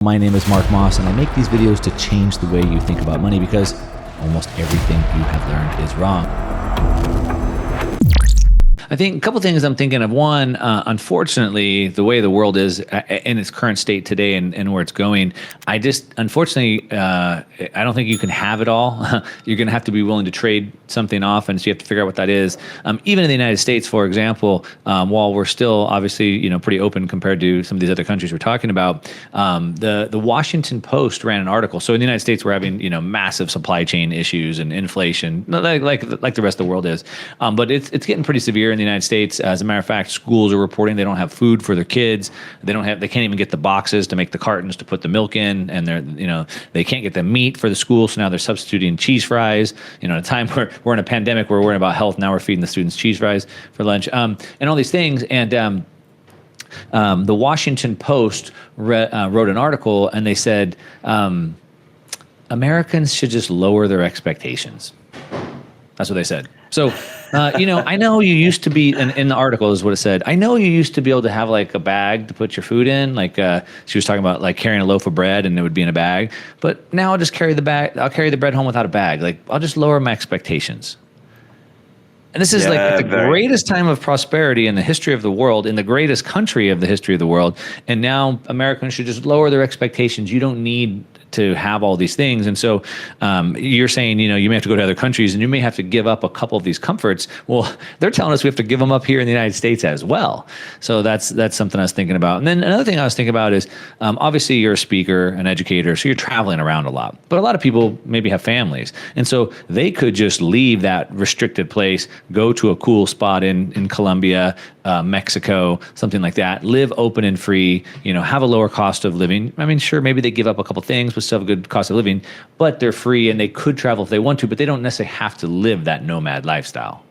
My name is Mark Moss, and I make these videos to change the way you think about money because almost everything you have learned is wrong. I think a couple things I'm thinking of. One, unfortunately, the way the world is in its current state today and where it's going, unfortunately, I don't think you can have it all. You're going to have to be willing to trade something off, and so you have to figure out what that is. Even in the United States, for example, while we're still obviously pretty open compared to some of these other countries we're talking about, the Washington Post ran an article. So in the United States, we're having massive supply chain issues and inflation, like the rest of the world is, but it's getting pretty severe in the United States. As a matter of fact, schools are reporting they don't have food for their kids. They can't even get the boxes to make the cartons to put the milk in, and they can't get the meat for the school. So now they're substituting cheese fries. At a time where we're in a pandemic, we're worrying about health. Now we're feeding the students cheese fries for lunch, and all these things. And the Washington Post wrote an article, and they said Americans should just lower their expectations. That's what they said. So, I know you used to be, in the article is what it said, I know you used to be able to have like a bag to put your food in. Like she was talking about like carrying a loaf of bread and it would be in a bag. But now I'll just carry the bag. I'll carry the bread home without a bag. Like I'll just lower my expectations. And this is the greatest time of prosperity in the history of the world, in the greatest country of the history of the world. And now Americans should just lower their expectations. You don't need to have all these things. And so you're saying, you may have to go to other countries and you may have to give up a couple of these comforts. Well, they're telling us we have to give them up here in the United States as well. So that's something I was thinking about. And then another thing I was thinking about is obviously you're a speaker, an educator, so you're traveling around a lot. But a lot of people maybe have families. And so they could just leave that restricted place, go to a cool spot in Colombia, Mexico, something like that, live open and free, have a lower cost of living. I mean, sure, maybe they give up a couple things, but still have a good cost of living, but they're free and they could travel if they want to, but they don't necessarily have to live that nomad lifestyle.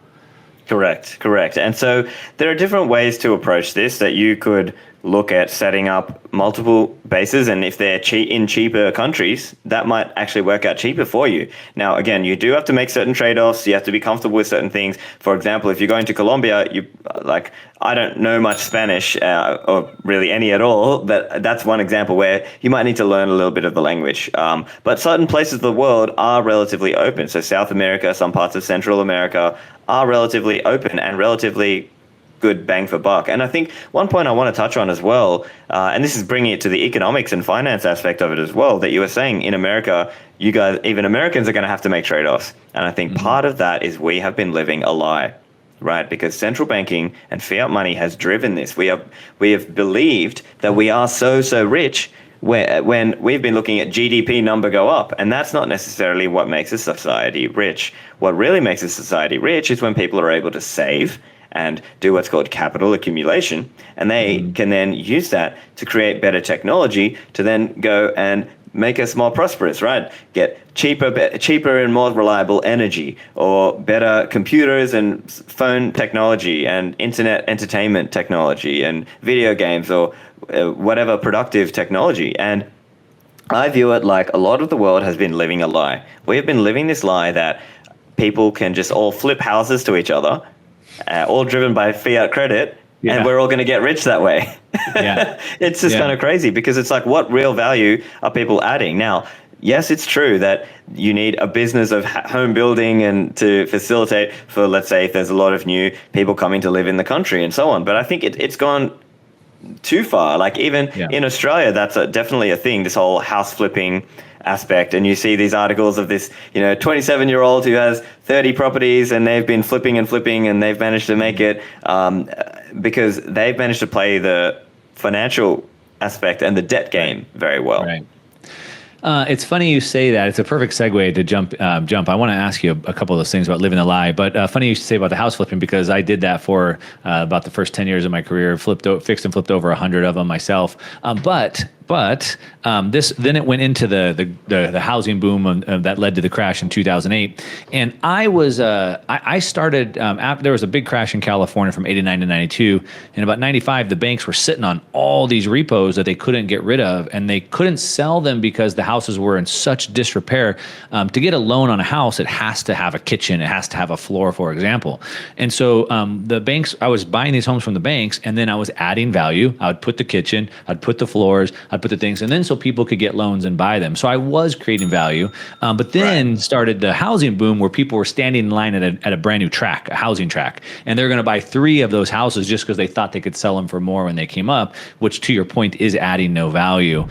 Correct. And so there are different ways to approach this that you could look at setting up multiple bases, and if they're in cheaper countries, that might actually work out cheaper for you. Now, again, you do have to make certain trade-offs. You have to be comfortable with certain things. For example, if you're going to Colombia, I don't know much Spanish or really any at all, but that's one example where you might need to learn a little bit of the language. But certain places of the world are relatively open. So South America, some parts of Central America are relatively open and relatively good bang for buck. And I think one point I want to touch on as well, and this is bringing it to the economics and finance aspect of it as well, that you were saying in America, you guys, even Americans, are going to have to make trade-offs. And I think part of that is we have been living a lie, right? Because central banking and fiat money has driven this. We have believed that we are so rich when we've been looking at GDP number go up, and that's not necessarily what makes a society rich. What really makes a society rich is when people are able to save and do what's called capital accumulation, and they can then use that to create better technology to then go and make us more prosperous, right? Get cheaper and more reliable energy, or better computers and phone technology and internet entertainment technology and video games, or whatever productive technology. And I view it like a lot of the world has been living a lie. We have been living this lie that people can just all flip houses to each other, all driven by fiat credit, and we're all going to get rich that way. Yeah. It's just kind of crazy, because it's like, what real value are people adding? Now, yes, it's true that you need a business of home building and to facilitate for, let's say, if there's a lot of new people coming to live in the country and so on. But I think it's gone too far. Like even in Australia, that's definitely a thing, this whole house flipping aspect. And you see these articles of this 27-year-old who has 30 properties, and they've been flipping and they've managed to make it because they've managed to play the financial aspect and the debt game very well. Right. It's funny you say that. It's a perfect segue to jump. I want to ask you a couple of those things about living the lie. But funny you say about the house flipping, because I did that for about the first 10 years of my career. Fixed and flipped over 100 of them myself. But this then it went into the housing boom that led to the crash in 2008. And I started after there was a big crash in California from 89 to 92. In about 95, the banks were sitting on all these repos that they couldn't get rid of, and they couldn't sell them because the houses were in such disrepair. To get a loan on a house, it has to have a kitchen, it has to have a floor, for example. And so the banks, I was buying these homes from the banks, and then I was adding value. I would put the kitchen, I'd put the floors, I'd put the things, and then so people could get loans and buy them. So I was creating value, but then started the housing boom where people were standing in line at a brand new track, a housing track, and they're going to buy 3 of those houses just because they thought they could sell them for more when they came up, which to your point is adding no value.